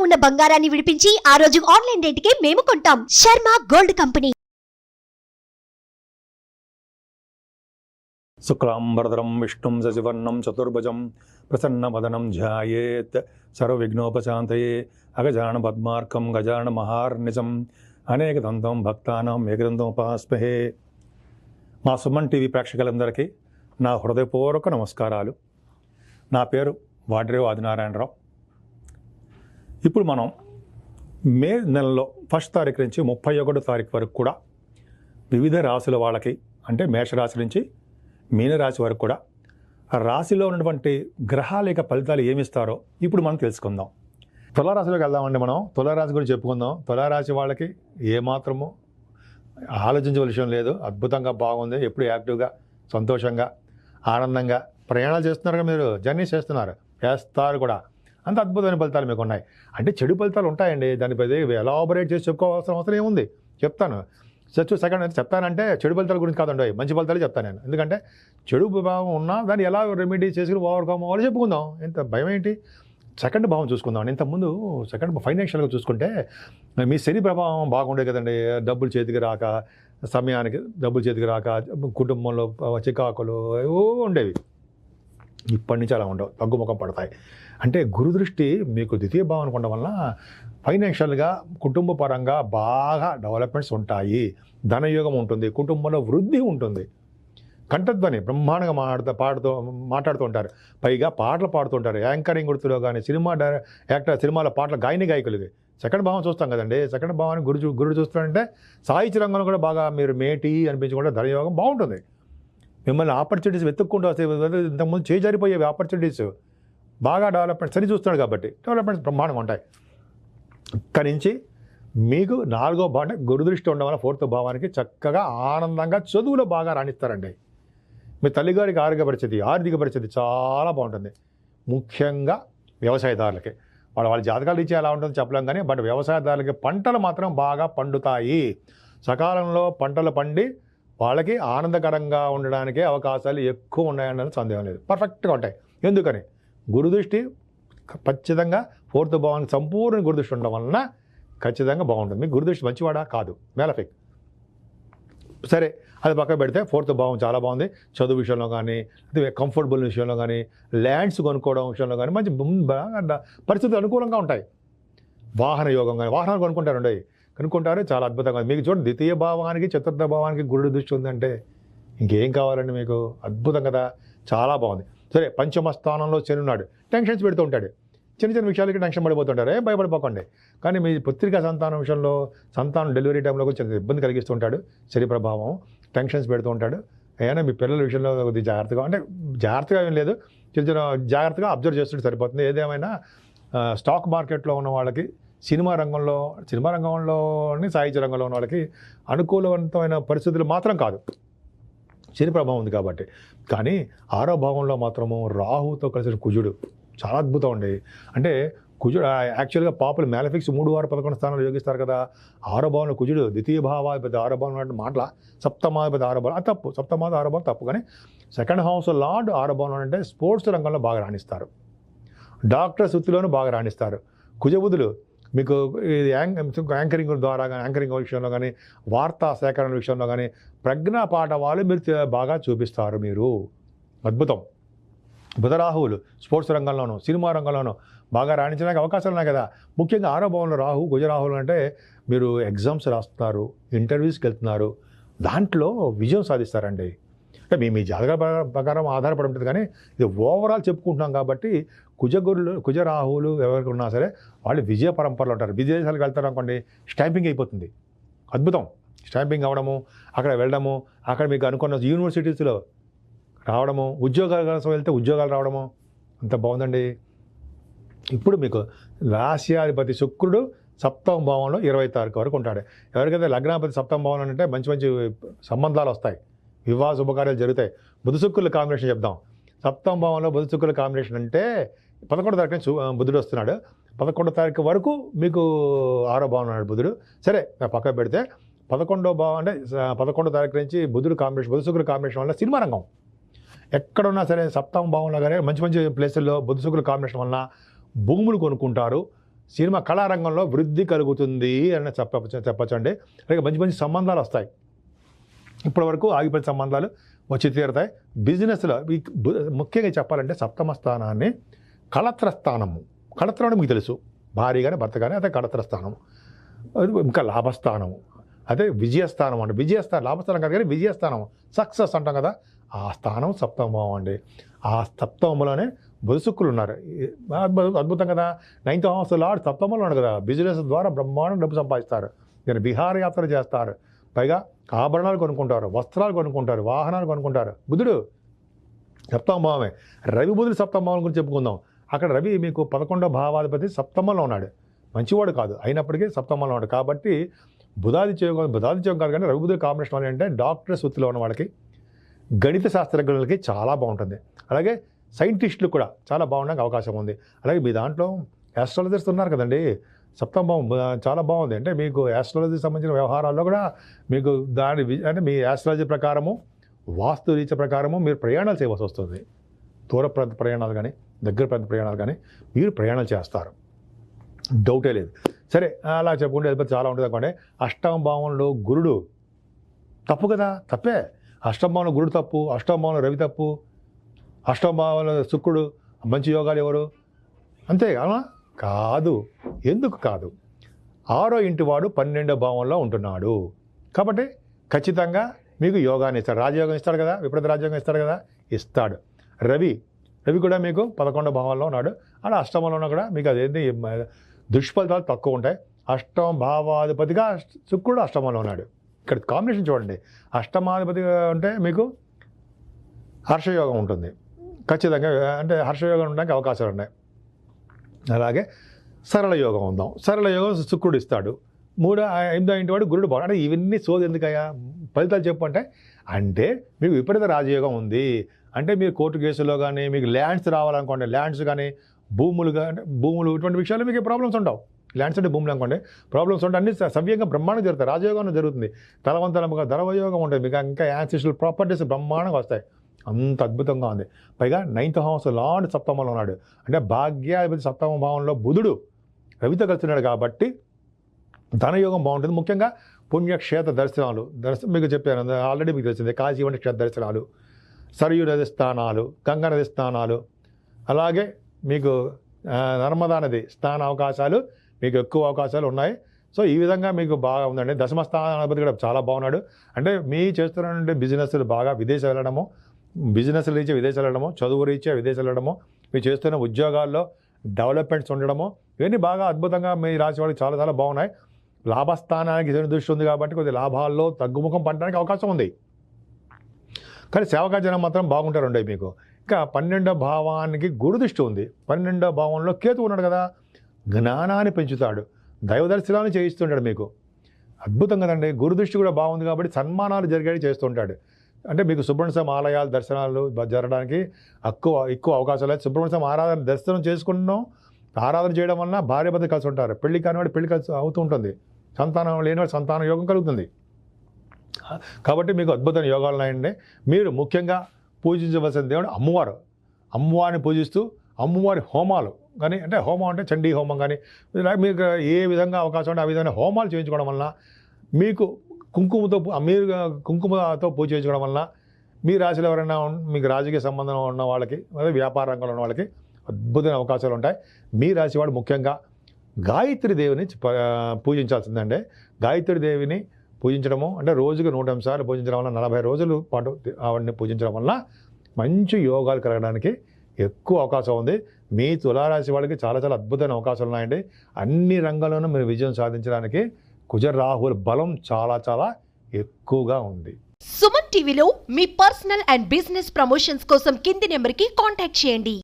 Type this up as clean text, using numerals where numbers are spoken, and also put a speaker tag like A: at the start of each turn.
A: ఉన్న బంగారాన్ని విడిపించి ఆ రోజు ఆన్లైన్ రేటుకే మేము కొంటాం. Sharma gold company.
B: శుక్లాంబరధరం విష్ణుం శశివర్ణం చతుర్భుజం ప్రసన్నవదనం ధ్యాయేత్ సర్వవిఘ్నోపశాంతయే అగజానన పద్మార్కం గజానన మహార్నిశం అనేకదంతం భక్తానాం ఏకదంతం ఉపాస్మహే. మా సుమన్ టీవీ ప్రేక్షకులందరికీ నా హృదయపూర్వక నమస్కారాలు. నా పేరు వాడ్రేవు ఆదినారాయణరావు. ఇప్పుడు మనం మే నెలలో 1 తారీఖు నుంచి 31 తారీఖు వరకు కూడా వివిధ రాశుల వాళ్ళకి, అంటే మేషరాశి నుంచి మీనరాశి వరకు కూడా ఆ రాశిలో ఉన్నటువంటి గ్రహాల యొక్క ఫలితాలు ఏమిస్తారో ఇప్పుడు మనం తెలుసుకుందాం. తులారాశిలోకి వెళ్దామండి. మనం తులారాశి గురించి చెప్పుకుందాం. తులారాశి వాళ్ళకి ఏమాత్రము ఆలోచించవలసిన విషయం లేదు. అద్భుతంగా బాగుంది. ఎప్పుడు యాక్టివ్గా, సంతోషంగా, ఆనందంగా ప్రయాణాలు చేస్తున్నారు. మీరు జర్నీస్ చేస్తారు కూడా. అంత అద్భుతమైన ఫలితాలు మీకు ఉన్నాయి. అంటే చెడు ఫలితాలు ఉంటాయండి. దానిపై ఎలాబొరేట్ చేసి చెప్పుకోవాల్సిన అవసరం ఏముంది? చెప్తాను. సెకండ్ చెప్తానంటే చెడు ఫలితాల గురించి కాదండి, మంచి ఫలితాలు చెప్తాను నేను. ఎందుకంటే చెడు భావం ఉన్నా దాన్ని ఎలా రెమెడీ చేసుకుని ఓవర్కమ్ అవ్వాలో చెప్పుకుందాం. ఎంత భయం ఏంటి? సెకండ్ భావం చూసుకుందాం. ఇంతకుముందు సెకండ్ ఫైనాన్షియల్గా చూసుకుంటే మీ శని ప్రభావం బాగుండే కదండి. డబ్బులు చేతికి రాక, సమయానికి డబ్బులు చేతికి రాక, కుటుంబంలో చికాకులు ఏవో ఉండేవి. ఇప్పటి నుంచి అలా ఉండవు, తగ్గుముఖం పడతాయి. అంటే గురుదృష్టి మీకు ద్వితీయ భావం ఉండడం వల్ల ఫైనాన్షియల్గా, కుటుంబ పరంగా బాగా డెవలప్మెంట్స్ ఉంటాయి. ధనయోగం ఉంటుంది, కుటుంబంలో వృద్ధి ఉంటుంది. కంఠధ్వని బ్రహ్మాండంగా మాట్లాడుతూ ఉంటారు. పైగా పాటలు పాడుతుంటారు. యాంకరింగ్ వృత్తిలో కానీ, సినిమాలో పాటలు గాయకులకి సెకండ్ భావం చూస్తాం కదండి. సెకండ్ భావాన్ని గురుడు చూస్తారంటే సాహిత్య రంగంలో కూడా బాగా మీరు మేటి అనిపించుకుంటే ధనయోగం బాగుంటుంది. మిమ్మల్ని ఆపర్చునిటీస్ వెతుక్కుంటూ వస్తే, ఇంతకుముందు చేజారిపోయేవి ఆపర్చునిటీస్ బాగా డెవలప్మెంట్స్ అని చూస్తున్నాడు కాబట్టి డెవలప్మెంట్స్ బ్రహ్మాండంగా ఉంటాయి. ఇక్కడి నుంచి మీకు 4వ భావం అంటే గురుదృష్టి ఉండడం వల్ల 4వ భావానికి చక్కగా ఆనందంగా చదువులో బాగా రాణిస్తారండి. మీ తల్లిగారికి ఆర్థిక పరిస్థితి చాలా బాగుంటుంది. ముఖ్యంగా వ్యవసాయదారులకి వాళ్ళ జాతకాలు ఇచ్చి ఎలా ఉంటుందో చెప్పలేం కానీ, బట్ వ్యవసాయదారులకి పంటలు మాత్రం బాగా పండుతాయి. సకాలంలో పంటలు పండి వాళ్ళకి ఆనందకరంగా ఉండడానికి అవకాశాలు ఎక్కువ ఉన్నాయన్న సందేహం లేదు. పర్ఫెక్ట్గా ఉంటాయి. ఎందుకని? గురుదృష్టి ఖచ్చితంగా 4వ భావానికి సంపూర్ణ గురుదృష్టి ఉండడం వలన ఖచ్చితంగా బాగుంటుంది. మీకు గురుదృష్టి మంచివాడా? కాదు, మేలఫిక్. సరే, అది పక్క పెడితే 4వ భావం చాలా బాగుంది. చదువు విషయంలో కానీ, కంఫర్టబుల్ విషయంలో కానీ, ల్యాండ్స్ కొనుక్కోవడం విషయంలో కానీ మంచి పరిస్థితులు అనుకూలంగా ఉంటాయి. వాహన యోగం కానీ, వాహనాలు కనుక్కుంటారు. చాలా అద్భుతంగా. మీకు చూడండి, ద్వితీయ భావానికి, చతుర్థ భావానికి గురుడు దృష్టి ఉందంటే ఇంకేం కావాలండి మీకు? అద్భుతం కదా, చాలా బాగుంది. సరే, పంచమ స్థానంలో శని ఉన్నాడు. టెన్షన్స్ పెడుతూ ఉంటాడు. చిన్న విషయాలకి టెన్షన్ పడిపోతుంటారు. భయపడిపోకండి. కానీ మీ పుత్రికా సంతానం విషయంలో, సంతానం డెలివరీ టైంలో కొంచెం ఇబ్బంది కలిగిస్తూ ఉంటాడు. శని ప్రభావం టెన్షన్స్ పెడుతూ ఉంటాడు. అయినా మీ పిల్లల విషయంలో కొద్దిగా జాగ్రత్తగా, అంటే జాగ్రత్తగా ఏం లేదు, చిన్న జాగ్రత్తగా అబ్జర్వ్ చేస్తుంటే సరిపోతుంది. ఏదేమైనా స్టాక్ మార్కెట్లో ఉన్న వాళ్ళకి, సినిమా రంగంలోని సాహిత్య రంగంలో ఉన్న వాళ్ళకి అనుకూలవంతమైన పరిస్థితులు మాత్రం కాదు, శని ప్రభావం ఉంది కాబట్టి. కానీ 6వ భావంలో మాత్రము రాహుతో కలిసిన కుజుడు చాలా అద్భుతం అండి. అంటే కుజుడు యాక్చువల్గా పాపులర్ మ్యాలఫిక్స్ 3, 6, 11 స్థానాలు యోగిస్తారు కదా. 6వ భావంలో కుజుడు ద్వితీయ భావాధిపతి 6వ భావం అంటే మాటల సప్తమాధిపతి 6వ భావం తప్పు. సప్తమాది 6వ భావం తప్పు. కానీ సెకండ్ హౌస్ లార్డ్ 6వ భావం అంటే స్పోర్ట్స్ రంగంలో బాగా రాణిస్తారు. డాక్టర్స్ వృత్తిలోనూ బాగా రాణిస్తారు. కుజబుధులు మీకు యాంకరింగ్ ద్వారా కానీ, యాంకరింగ్ విషయంలో కానీ, వార్తా సేకరణ విషయంలో కానీ, ప్రజ్ఞా పాఠవాలు మీరు బాగా చూపిస్తారు. మీరు అద్భుతం. బుధరాహువులు స్పోర్ట్స్ రంగంలోనూ, సినిమా రంగంలోనూ బాగా రాణించడానికి అవకాశాలు ఉన్నాయి కదా. ముఖ్యంగా 6వ భావంలో రాహు, గుజరాహువులు అంటే మీరు ఎగ్జామ్స్ రాస్తున్నారు, ఇంటర్వ్యూస్కి వెళ్తున్నారు, దాంట్లో విజయం సాధిస్తారండి. అంటే మీ జాతక ప్రకారం ఆధారపడి ఉంటుంది. కానీ ఇది ఓవరాల్ చెప్పుకుంటున్నాం కాబట్టి కుజరాహువులు ఎవరికి ఉన్నా సరే వాళ్ళు విజయ పరంపరలో ఉంటారు. విదేశాలకు వెళ్తారు అనుకోండి, స్టాంపింగ్ అయిపోతుంది. అద్భుతం. స్టాంపింగ్ అవ్వడము, అక్కడ వెళ్ళడము, అక్కడ మీకు అనుకున్న యూనివర్సిటీస్లో రావడము, ఉద్యోగాల కోసం వెళ్తే ఉద్యోగాలు రావడము, అంత బాగుందండి. ఇప్పుడు మీకు రాశ్యాధిపతి శుక్రుడు 7వ భావంలో 20వ తారీఖు వరకు ఉంటాడు. ఎవరికైతే లగ్నాధిపతి 7వ భావంలో అంటే మంచి సంబంధాలు వస్తాయి, వివాహ శుభకార్యాలు జరుగుతాయి. బుధ శుక్రుల కాంబినేషన్ చెప్దాం. 7వ భావంలో బుధ శుక్రుల కాంబినేషన్ అంటే 11వ తారీఖు నుంచి బుధుడు వస్తున్నాడు. 11వ తారీఖు వరకు మీకు 6వ భావం ఉన్నాడు బుధుడు. సరే, పక్కన పెడితే 11వ భావం అంటే 11వ తారీఖు నుంచి బుధుడు కాంబినేషన్, బుధ శుక్రుల కాంబినేషన్ వల్ల సినిమా రంగం ఎక్కడున్నా సరే 7వ భావంలో కానీ మంచి ప్లేసుల్లో బుధ శుక్రుల కాంబినేషన్ వలన భూములు కొనుక్కుంటారు, సినిమా కళారంగంలో వృద్ధి కలుగుతుంది అని చెప్పచ్చండి. అలాగే మంచి మంచి సంబంధాలు వస్తాయి. ఇప్పటివరకు ఆగిపోయిన సంబంధాలు వచ్చి తీరుతాయి. బిజినెస్లో ముఖ్యంగా చెప్పాలంటే సప్తమ స్థానాన్ని కళత్ర స్థానము. కళత్రం మీకు తెలుసు, భార్య కానీ భర్త కానీ అదే కళత్ర స్థానం. ఇంకా లాభస్థానము, అదే విజయస్థానం అండి. విజయస్థానం లాభస్థానం కాదు కానీ విజయస్థానం, సక్సెస్ అంటాం కదా, ఆ స్థానం సప్తమం అండి. ఆ సప్తమంలోనే బుధశుక్రులు ఉన్నారు. అద్భుతం కదా. 9th house లార్డ్ సప్తమంలో ఉన్నాడు కదా. బిజినెస్ ద్వారా బ్రహ్మాండం డబ్బు సంపాదిస్తారు. నేను విహారయాత్ర చేస్తారు, పైగా ఆభరణాలు కొనుక్కుంటారు, వస్త్రాలు కొనుక్కుంటారు, వాహనాలు కొనుక్కుంటారు. బుధుడు సప్తమ భావమే. రవి బుధుడు సప్తమ భావం గురించి చెప్పుకుందాం. అక్కడ రవి మీకు 11వ భావాధిపతి సప్తమంలో ఉన్నాడు. మంచివాడు కాదు, అయినప్పటికీ సప్తమంలో ఉన్నాడు. కాబట్టి బుధాదిత్యం కాదు కానీ రవి బుధుడు కాంబినేషన్ వల్ల అంటే డాక్టర్స్ వృత్తిలో ఉన్న వాళ్ళకి, గణిత శాస్త్రజ్ఞులకి చాలా బాగుంటుంది. అలాగే సైంటిస్టులు కూడా చాలా బాగుండడానికి అవకాశం ఉంది. అలాగే మీ దాంట్లో యాస్ట్రాలజర్స్ ఉన్నారు కదండి, సప్తమ భావం చాలా బాగుంది. అంటే మీకు యాస్ట్రాలజీకి సంబంధించిన వ్యవహారాల్లో కూడా మీకు అంటే మీ యాస్ట్రాలజీ ప్రకారము, వాస్తు రీత్యా ప్రకారము మీరు ప్రయాణాలు చేయవలసి వస్తుంది. దూర ప్రాంత ప్రయాణాలు కానీ దగ్గర ప్రాంత ప్రయాణాలు కానీ మీరు ప్రయాణాలు చేస్తారు, డౌటే లేదు. సరే, అలా చెప్పుకుంటే అధిపతి చాలా ఉంటుంది అనుకోండి. అష్టమ భావంలో గురుడు తప్పు కదా, తప్పే. అష్టమ భావంలో గురుడు తప్పు, అష్టమ భావంలో రవి తప్పు, అష్టమ భావంలో శుక్రుడు. మంచి యోగాలు ఎవరు? అంతే కాదు. ఎందుకు కాదు? 6వ ఇంటి వాడు 12వ భావంలో ఉంటున్నాడు కాబట్టి ఖచ్చితంగా మీకు యోగాన్ని ఇస్తాడు. రాజయోగం ఇస్తాడు కదా, విపరీత రాజయోగం ఇస్తాడు కదా, ఇస్తాడు. రవి కూడా మీకు 11వ భావంలో ఉన్నాడు. అలా అష్టమంలో ఉన్నా కూడా మీకు అదేంటి దుష్ఫలితాలు తక్కువ ఉంటాయి. అష్టమ భావాధిపతిగా శుక్రుడు అష్టమంలో ఉన్నాడు. ఇక్కడ కాంబినేషన్ చూడండి. అష్టమాధిపతిగా ఉంటే మీకు హర్షయోగం ఉంటుంది ఖచ్చితంగా. అంటే హర్షయోగం ఉండడానికి అవకాశాలు ఉన్నాయి. అలాగే సరళ యోగం ఉందాం. సరళ యోగం శుక్రుడు ఇస్తాడు. 8వ ఇంటి వాడు గురుడు బాగుంది. అంటే ఇవన్నీ సోది ఎందుకయ్యా, ఫలితాలు చెప్పు అంటే మీకు విపరీత రాజయోగం ఉంది. అంటే మీరు కోర్టు కేసులో కానీ మీకు ల్యాండ్స్ రావాలనుకోండి, ల్యాండ్స్ కానీ భూములు ఇటువంటి విషయాలు మీకు ప్రాబ్లమ్స్ ఉండవు. ల్యాండ్స్ అంటే భూములు అనుకోండి, ప్రాబ్లమ్స్ ఉంటాయి. అన్ని సవ్యంగా బ్రహ్మాండంగా జరుగుతాయి. రాజయోగం జరుగుతుంది. తలవంతలముగా ధనవయోగం ఉంటుంది. మీకు ఇంకా యాన్సిస్టల్ ప్రాపర్టీస్ బ్రహ్మాండంగా వస్తాయి. అంత అద్భుతంగా ఉంది. పైగా 9th house లార్డ్ సప్తమంలో ఉన్నాడు. అంటే భాగ్యాధిపతి సప్తమ భావంలో బుధుడు రవితో కలిసినాడు కాబట్టి ధనయోగం బాగుంటుంది. ముఖ్యంగా పుణ్యక్షేత్ర దర్శనాలు మీకు చెప్పాను ఆల్రెడీ, మీకు తెలిసిందే. కాశీ వంటి క్షేత్ర దర్శనాలు, సరయూ నది స్థానాలు, గంగా నది స్థానాలు, అలాగే మీకు నర్మదా నది స్థాన అవకాశాలు మీకు ఎక్కువ అవకాశాలు ఉన్నాయి. సో ఈ విధంగా మీకు బాగా ఉందండి. దశమ స్థానాధిపతి కూడా చాలా బాగున్నాడు. అంటే మీ చేస్తున్నటువంటి బిజినెస్లు బాగా విదేశాలు వెళ్ళడము, బిజినెస్ రీత్యా విదేశాలు వెళ్ళడము, చదువు రీత్యా విదేశాలు వెళ్ళడము, మీరు చేస్తున్న ఉద్యోగాల్లో డెవలప్మెంట్స్ ఉండడము, ఇవన్నీ బాగా అద్భుతంగా మీ రాశి వాళ్ళకి చాలా చాలా బాగున్నాయి. లాభస్థానానికి శని దృష్టి ఉంది కాబట్టి కొద్ది లాభాల్లో తగ్గుముఖం పడడానికి అవకాశం ఉంది. కానీ సేవకాజనం మాత్రం బాగుంటారండి మీకు. ఇంకా 12వ భావానికి గురు దృష్టి ఉంది. 12వ భావంలో కేతు ఉన్నాడు కదా, జ్ఞానాన్ని పెంచుతాడు, దైవ దర్శనాన్ని చేయిస్తుంటాడు మీకు. అద్భుతం కదండి. గురు దృష్టి కూడా బాగుంది కాబట్టి సన్మానాలు జరిగేవి చేస్తుంటాడు. అంటే మీకు సుబ్రహ్మణ్య స్వామి ఆలయాలు దర్శనాలు జరగడానికి ఎక్కువ అవకాశాలు అయితే సుబ్రహ్మణ్య స్వామి ఆరాధన దర్శనం చేసుకుంటున్నాం. ఆరాధన చేయడం వలన భార్య భర్త కలిసి ఉంటారు. పెళ్లి కానివాడు పెళ్లి కలిసి అవుతూ ఉంటుంది. సంతానం లేనివాడు సంతాన యోగం కలుగుతుంది. కాబట్టి మీకు అద్భుతమైన యోగాలు ఉన్నాయండి. మీరు ముఖ్యంగా పూజించవలసిన దేవుడు అమ్మవారిని పూజిస్తూ అమ్మవారి హోమాలు కానీ, అంటే హోమం అంటే చండీ హోమం కానీ, మీకు ఏ విధంగా అవకాశం ఉంటే ఆ విధంగా హోమాలు చేయించుకోవడం వలన మీకు కుంకుమతో పూజ చేయించుకోవడం వలన మీ రాశిలో ఎవరైనా మీకు రాజకీయ సంబంధం ఉన్న వాళ్ళకి, అదే వ్యాపార రంగంలో ఉన్న వాళ్ళకి అద్భుతమైన అవకాశాలు ఉంటాయి. మీ రాశి వాడు ముఖ్యంగా గాయత్రి దేవిని పూజించాల్సిందండి. గాయత్రి దేవిని పూజించడము అంటే రోజుకి 108 సార్లు పూజించడం వల్ల 40 రోజుల పాటు ఆవిడని పూజించడం వల్ల మంచి యోగాలు కలగడానికి ఎక్కువ అవకాశం ఉంది. మీ తులారాశి వాళ్ళకి చాలా చాలా అద్భుతమైన అవకాశాలు ఉన్నాయండి. అన్ని రంగాల్లోనూ మీరు విజయం సాధించడానికి కుజ రాహుల బలం చాలా చాలా ఎక్కువగా ఉంది.
A: సుమన్ టీవీలో మీ పర్సనల్ అండ్ బిజినెస్ ప్రమోషన్స్ కోసం కింది నెంబర్కి కాంటాక్ట్ చేయండి.